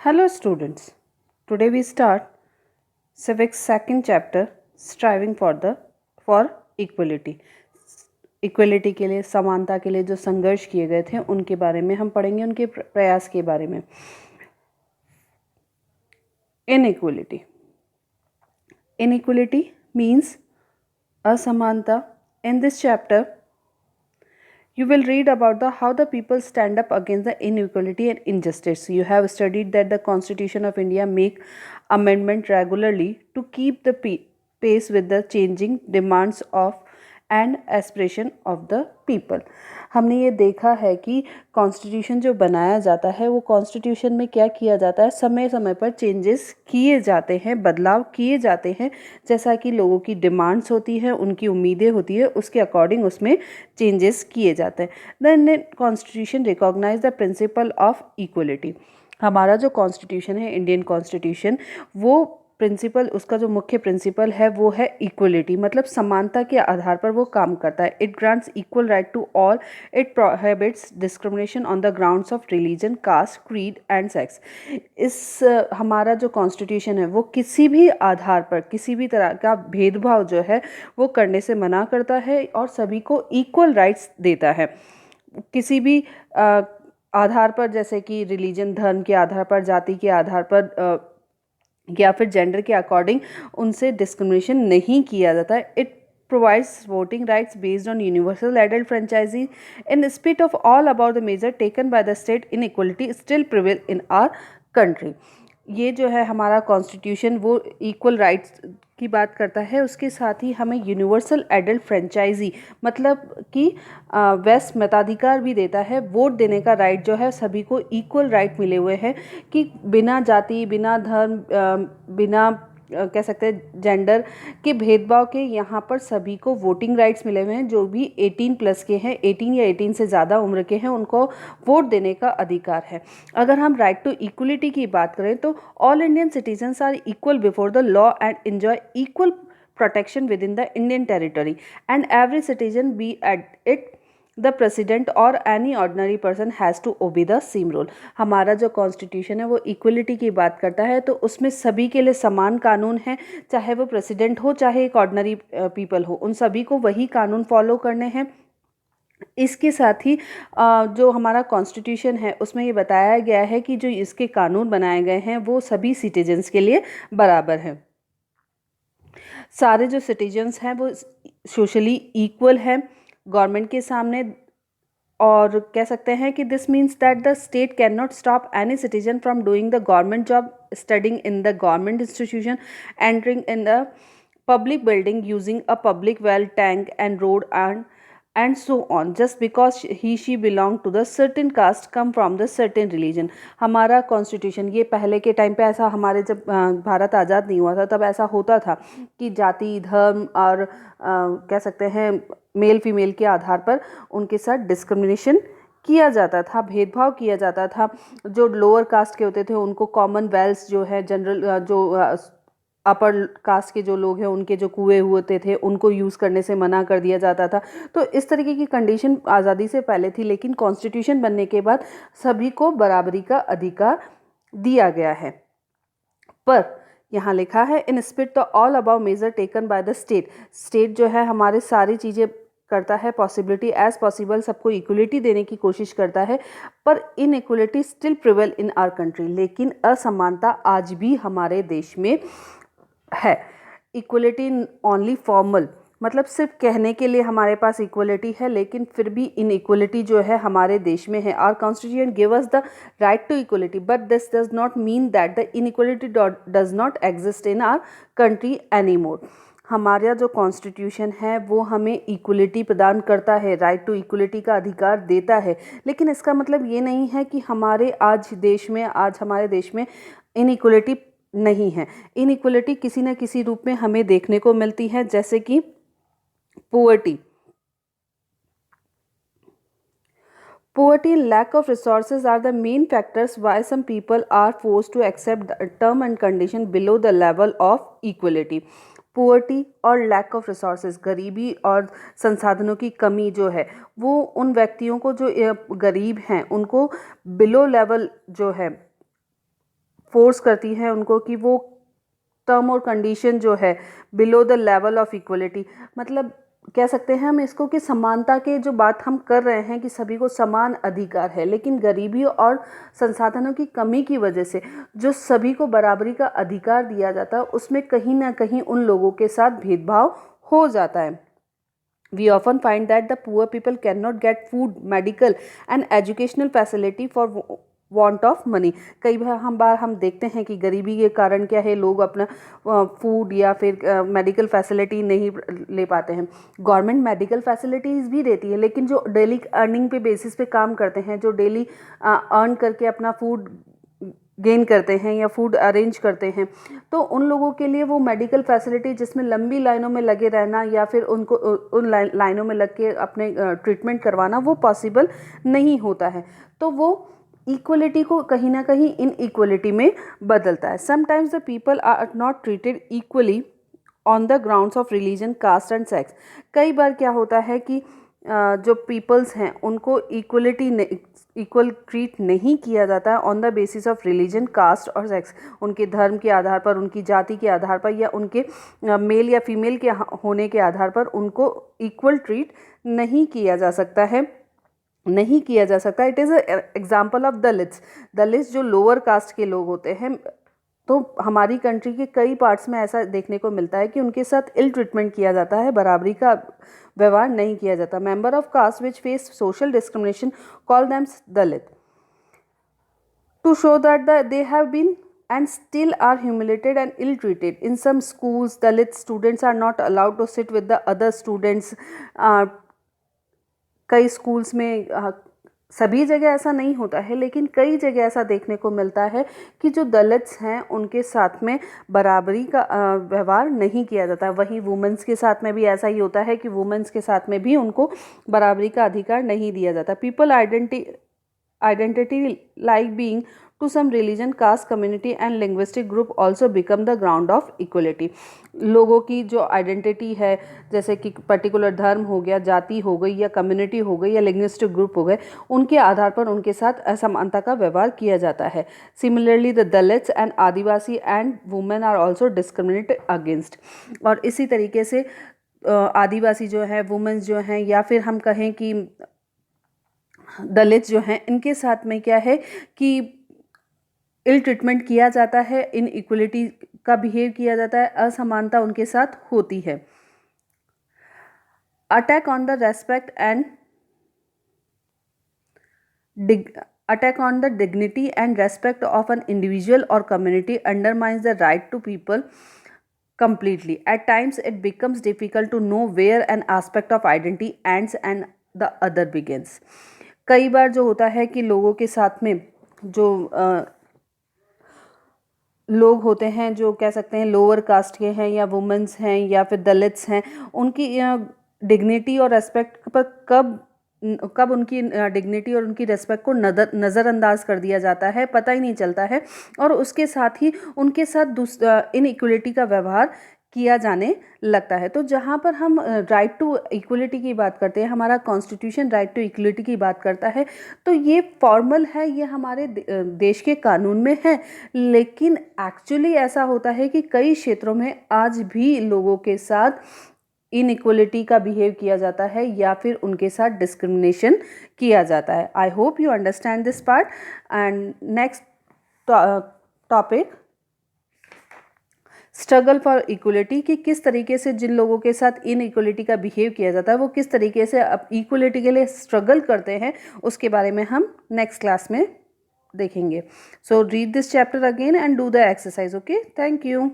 Hello students. Today we start civics second chapter striving for equality. Equality के लिए समानता के लिए जो संघर्ष किए गए थे उनके बारे में हम पढ़ेंगे, उनके प्रयास के बारे में. इनइक्वलिटी. इनइक्वलिटी मीन्स असमानता. In this chapter you will read about how the people stand up against the inequality and injustice. You have studied that the Constitution of India make amendment regularly to keep the pace with the changing demands of and aspiration of the people. हमने ये देखा है कि constitution जो बनाया जाता है वो कॉन्स्टिट्यूशन में क्या किया जाता है, समय समय पर चेंजेस किए जाते हैं, बदलाव किए जाते हैं, जैसा कि लोगों की डिमांड्स होती है, उनकी उम्मीदें होती है, उसके अकॉर्डिंग उसमें चेंजेस किए जाते हैं. The Indian constitution recognize the principle of equality. हमारा जो कॉन्स्टिट्यूशन है, इंडियन कॉन्स्टिट्यूशन, वो प्रिंसिपल, उसका जो मुख्य प्रिंसिपल है वो है इक्वलिटी, मतलब समानता के आधार पर वो काम करता है. It grants equal right to all. It prohibits discrimination on the grounds of religion, caste, creed and sex. हमारा जो कॉन्स्टिट्यूशन है वो किसी भी आधार पर किसी भी तरह का भेदभाव जो है वो करने से मना करता है और सभी को इक्वल राइट्स देता है. किसी भी आधार पर, जैसे कि रिलीजन, धर्म के आधार पर, जाति के आधार पर या फिर जेंडर के अकॉर्डिंग उनसे डिस्क्रिमिनेशन नहीं किया जाता है. It provides voting rights based on universal adult franchise. In spite of all about the measure taken by the state, inequality still prevail in our country. ये जो है हमारा कॉन्स्टिट्यूशन वो इक्वल राइट्स की बात करता है, उसके साथ ही हमें यूनिवर्सल एडल्ट फ्रेंचाइजी मतलब कि वैश्य मताधिकार भी देता है. वोट देने का राइट जो है, सभी को इक्वल राइट मिले हुए हैं कि बिना जाति, बिना धर्म, बिना कह सकते हैं जेंडर के भेदभाव के यहाँ पर सभी को वोटिंग राइट्स मिले हुए हैं. जो भी 18 प्लस के हैं, 18 या 18 से ज़्यादा उम्र के हैं, उनको वोट देने का अधिकार है. अगर हम राइट टू इक्वलिटी की बात करें तो all Indian citizens are equal before the law and enjoy equal protection within the Indian territory, and every citizen, be it the president or any ordinary person, has to obey the same rule. हमारा जो constitution है वो equality की बात करता है, तो उसमें सभी के लिए समान कानून है, चाहे वो प्रेसिडेंट हो चाहे एक ऑर्डिनरी पीपल हो, उन सभी को वही कानून फॉलो करने हैं. इसके साथ ही जो हमारा कॉन्स्टिट्यूशन है उसमें ये बताया गया है कि जो इसके कानून बनाए गए हैं वो सभी सिटीजन्स के लिए बराबर हैं. सारे जो सिटीजन्स हैं वो सोशली इक्वल हैं गवर्नमेंट के सामने. और कह सकते हैं कि this means that the state can not stop any citizen from doing the government job, studying in the government institution, entering in the public building, using a public well, tank and road, and so on, just because she belong to the certain caste, come from the certain religion. हमारा constitution, ये पहले के time पे ऐसा, हमारे जब भारत आज़ाद नहीं हुआ था तब ऐसा होता था कि जाति, धर्म और कह सकते हैं मेल फीमेल के आधार पर उनके साथ डिस्क्रिमिनेशन किया जाता था, भेदभाव किया जाता था. जो लोअर कास्ट के होते थे उनको कॉमनवेल्थ जो है, जनरल जो अपर कास्ट के जो लोग हैं उनके जो कुएं होते थे उनको यूज़ करने से मना कर दिया जाता था. तो इस तरीके की कंडीशन आज़ादी से पहले थी, लेकिन कॉन्स्टिट्यूशन बनने के बाद सभी को बराबरी का अधिकार दिया गया है. पर यहाँ लिखा है in spite the all about measure taken by the state. State जो है हमारे सारी चीज़ें करता है, पॉसिबिलिटी एज पॉसिबल सबको इक्वलिटी देने की कोशिश करता है, पर inequality still prevail in our country. लेकिन असमानता आज भी हमारे देश में है. इक्वलिटी ओनली फॉर्मल, मतलब सिर्फ कहने के लिए हमारे पास इक्वलिटी है, लेकिन फिर भी इनइक्वलिटी जो है हमारे देश में है. Our constitution give us the right to equality, but this does not mean that the inequality does not exist in our country any more. हमारा जो कॉन्स्टिट्यूशन है वो हमें इक्वलिटी प्रदान करता है, राइट टू इक्वलिटी का अधिकार देता है, लेकिन इसका मतलब ये नहीं है कि हमारे हमारे देश में इनइक्वलिटी नहीं है. इनइक्वलिटी किसी न किसी रूप में हमें देखने को मिलती है, जैसे कि poverty. Poverty and lack of resources are the main factors why some people are forced to accept the term and condition below the level of equality. Poverty और लैक ऑफ रिसोर्सेज, गरीबी और संसाधनों की कमी जो है वो उन व्यक्तियों को जो गरीब हैं उनको बिलो लेवल जो है फोर्स करती हैं उनको कि वो टर्म और कंडीशन जो है below the level of equality, मतलब कह सकते हैं हम इसको कि समानता के जो बात हम कर रहे हैं कि सभी को समान अधिकार है, लेकिन गरीबी और संसाधनों की कमी की वजह से जो सभी को बराबरी का अधिकार दिया जाता है उसमें कहीं ना कहीं उन लोगों के साथ भेदभाव हो जाता है। We often find that the poor people cannot get food, medical and educational facility for want of money। कई बार हम देखते हैं कि गरीबी के कारण क्या है, लोग अपना फूड या फिर मेडिकल फैसिलिटी नहीं ले पाते हैं। गवर्नमेंट मेडिकल फैसिलिटीज़ भी देती है, लेकिन जो डेली अर्निंग पे बेसिस पे काम करते हैं, जो डेली अर्न करके अपना फूड गेन करते हैं या फूड अरेंज करते हैं, तो उन लोगों के लिए वो मेडिकल फैसिलिटी जिसमें लंबी लाइनों में लगे रहना या फिर उनको उन लाइनों में लग के अपने ट्रीटमेंट करवाना वो पॉसिबल नहीं होता है। तो वो इक्वलिटी को कहीं ना कहीं इन इक्वलिटी में बदलता है। Sometimes the people are not treated equally on the grounds of religion, caste and sex. कई बार क्या होता है कि जो पीपल्स हैं उनको इक्वल ट्रीट नहीं किया जाता है on the basis of religion, caste और सेक्स। उनके धर्म के आधार पर, उनकी जाति के आधार पर या उनके मेल या फीमेल के होने के आधार पर उनको इक्वल ट्रीट नहीं किया जा सकता है, नहीं किया जा सकता। It is example of Dalits. Dalits जो लोअर कास्ट के लोग होते हैं, तो हमारी कंट्री के कई पार्ट्स में ऐसा देखने को मिलता है कि उनके साथ इल ट्रीटमेंट किया जाता है, बराबरी का व्यवहार नहीं किया जाता। Member of caste which face social discrimination call them Dalit to show that they have been and still are humiliated and ill treated. In some schools, Dalit students are not allowed to sit with the other students. कई schools में सभी जगह ऐसा नहीं होता है, लेकिन कई जगह ऐसा देखने को मिलता है कि जो दलित्स हैं उनके साथ में बराबरी का व्यवहार नहीं किया जाता। वहीं वुमेंस के साथ में भी ऐसा ही होता है कि वुमेंस के साथ में भी उनको बराबरी का अधिकार नहीं दिया जाता। People identity like being to some religion, caste, community and linguistic group also become the ground of equality। लोगों की जो आइडेंटिटी है, जैसे कि पर्टिकुलर धर्म हो गया, जाति हो गई या कम्युनिटी हो गई या लिंग्विस्टिक ग्रुप हो गए, उनके आधार पर उनके साथ असमानता का व्यवहार किया जाता है। Similarly the Dalits and Adivasi and women are also discriminated against. और इसी तरीके से आदिवासी जो है, वुमेन्स जो हैं, या फिर हम कहें कि दलित जो हैं, इनके साथ में क्या है कि इल ट्रीटमेंट किया जाता है, इन इक्वलिटी का बिहेव किया जाता है, असमानता उनके साथ होती है। Attack on the respect and attack on the dignity and respect of an individual और community undermines the right to people completely. At times it becomes difficult to know where an aspect of identity ends and the other begins। कई बार जो होता है कि लोगों के साथ में जो लोग होते हैं, जो कह सकते हैं लोअर कास्ट के हैं या वुमेन्स हैं या फिर दलित्स हैं, उनकी डिग्निटी और रेस्पेक्ट पर कब उनकी डिग्निटी और उनकी रेस्पेक्ट को नज़रअंदाज कर दिया जाता है, पता ही नहीं चलता है। और उसके साथ ही उनके साथ इनइक्वलिटी का व्यवहार किया जाने लगता है। तो जहाँ पर हम राइट टू इक्वलिटी की बात करते हैं, हमारा कॉन्स्टिट्यूशन राइट टू इक्वलिटी की बात करता है, तो ये फॉर्मल है, ये हमारे देश के कानून में है, लेकिन एक्चुअली ऐसा होता है कि कई क्षेत्रों में आज भी लोगों के साथ इनइक्वलिटी का बिहेव किया जाता है या फिर उनके साथ डिस्क्रिमिनेशन किया जाता है। I hope you understand this part. And next topic, struggle for equality, कि किस तरीके से जिन लोगों के साथ इनइक्वलिटी का बिहेव किया जाता है वो किस तरीके से अब इक्वलिटी के लिए स्ट्रगल करते हैं, उसके बारे में हम नेक्स्ट क्लास में देखेंगे। So read this chapter again and do the exercise. Okay, thank you.